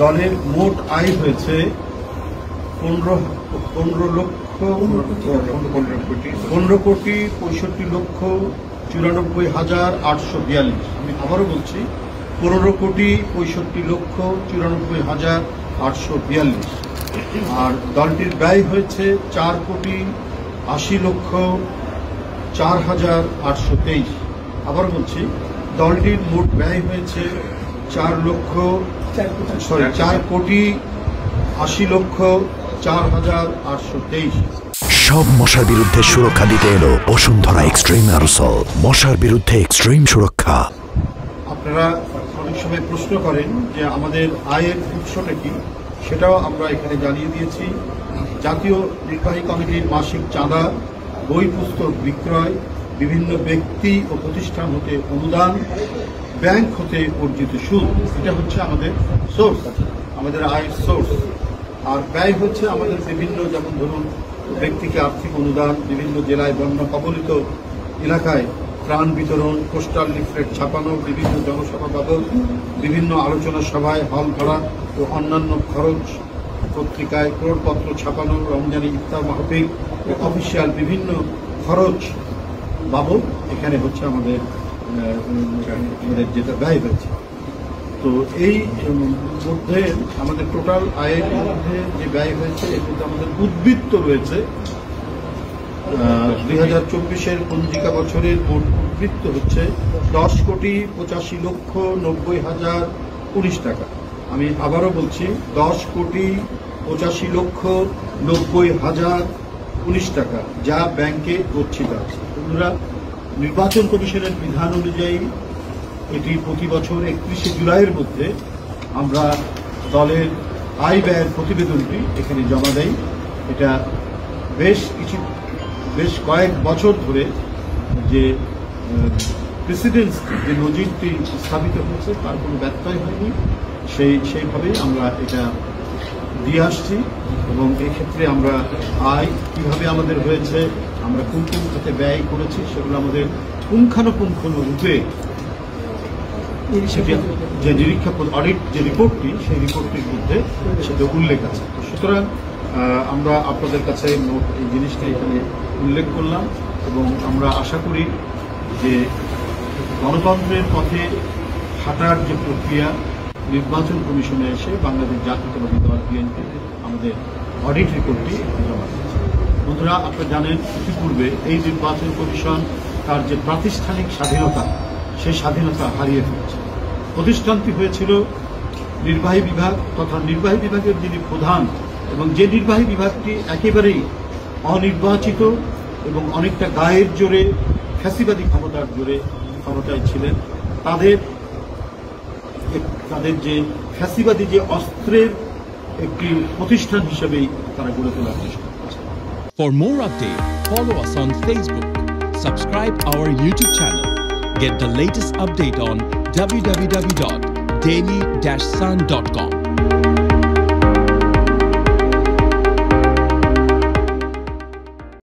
দলের মোট আয় হয়েছে 15,65,94,842। আমি আবারও বলছি 15,65,94,842। আর দলটির ব্যয় হয়েছে 4,80,04,823। আবার বলছি দলটির মোট ব্যয় হয়েছে 4,80,04,823। সব মশার বিরুদ্ধে সুরক্ষা দিতে এলো বসুন্ধরা এক্সট্রিম অ্যারোসল, মশার বিরুদ্ধে এক্সট্রিম সুরক্ষা। আপনারা অনেক সময় প্রশ্ন করেন যে আমাদের আয়ের উৎসটা কি, সেটাও আমরা এখানে জানিয়ে দিয়েছি। জাতীয় নির্বাহী কমিটির মাসিক চাঁদা, বই পুস্তক বিক্রয়, বিভিন্ন ব্যক্তি ও প্রতিষ্ঠান হতে অনুদান, ব্যাংক হতে অর্জিত সুদ, এটা হচ্ছে আমাদের সোর্স, আমাদের আয়ের সোর্স। আর ব্যয় হচ্ছে আমাদের বিভিন্ন, যেমন ধরুন ব্যক্তিকে আর্থিক অনুদান, বিভিন্ন জেলায় বন্যা কবলিত এলাকায় ত্রাণ বিতরণ, পোস্টাল লিফলেট ছাপানো, বিভিন্ন জনসভা বাবদ, বিভিন্ন আলোচনা সভায় হল ভাড়া ও অন্যান্য খরচ, পত্রিকায় ক্রোড়পত্র ছাপানো, রমজানি ইফতার মাহফিল, অফিসিয়াল বিভিন্ন খরচ বাবদ এখানে হচ্ছে আমাদের যেটা ব্যয় হয়েছে। তো এই মধ্যে আমাদের টোটাল আয়ের মধ্যে যে ব্যয় হয়েছে এর মধ্যে আমাদের উদ্বৃত্ত রয়েছে 2024-এর পঞ্জিকা বছরের মোট উদ্বৃত্ত হচ্ছে 10,85,90,019 টাকা। আমি আবারও বলছি 10,85,90,019 টাকা, যা ব্যাংকে গচ্ছিত আছে। বন্ধুরা, নির্বাচন কমিশনের বিধান অনুযায়ী এটি প্রতি বছর 31শে জুলাইয়ের মধ্যে আমরা দলের আয় ব্যয়ের প্রতিবেদনটি এখানে জমা দেই। এটা বেশ কয়েক বছর ধরে যে প্রেসিডেন্স, যে নজিরটি স্থাপিত হয়েছে তার কোনো ব্যত্যয় হয়নি। সেইভাবেই আমরা এটা দিয়ে আসছি। এবং এক্ষেত্রে আমরা আয় কিভাবে আমাদের হয়েছে, আমরা কোন কোন খাতে ব্যয় করেছি, সেগুলো আমাদের পুঙ্খানুপুঙ্খ রূপে যে নিরীক্ষা অডিট যে রিপোর্টটি, সেই রিপোর্টটির মধ্যে সেটা উল্লেখ আছে। সুতরাং আমরা আপনাদের কাছে মোট এই জিনিসটা এখানে উল্লেখ করলাম এবং আমরা আশা করি যে গণতন্ত্রের পথে হাঁটার যে প্রক্রিয়া, নির্বাচন কমিশনে এসে বাংলাদেশ জাতীয়তাবাদী দল বিএনপি আমাদের অডিট রিপোর্টটি জমা দিয়েছে। বন্ধুরা, আপনারা জানেন ইতিপূর্বে এই নির্বাচন কমিশন তার যে প্রাতিষ্ঠানিক স্বাধীনতা, সেই স্বাধীনতা হারিয়ে ফেলেছে। প্রতিষ্ঠানটি হয়েছিল নির্বাহী বিভাগ তথা নির্বাহী বিভাগের যিনি প্রধান এবং যে নির্বাহী বিভাগটি একেবারেই অনির্বাচিত এবং অনেকটা গায়ের জোরে ফ্যাসিবাদী ক্ষমতার জোরে ক্ষমতায় ছিলেন, তাদের যে ফ্যাসিবাদী যে অস্ত্রের একটি প্রতিষ্ঠান হিসেবেই তারা গড়ে তোলার চেষ্টা করছে। For more updates, follow us on Facebook, subscribe our YouTube channel, get the latest update on www.daily-sun.com.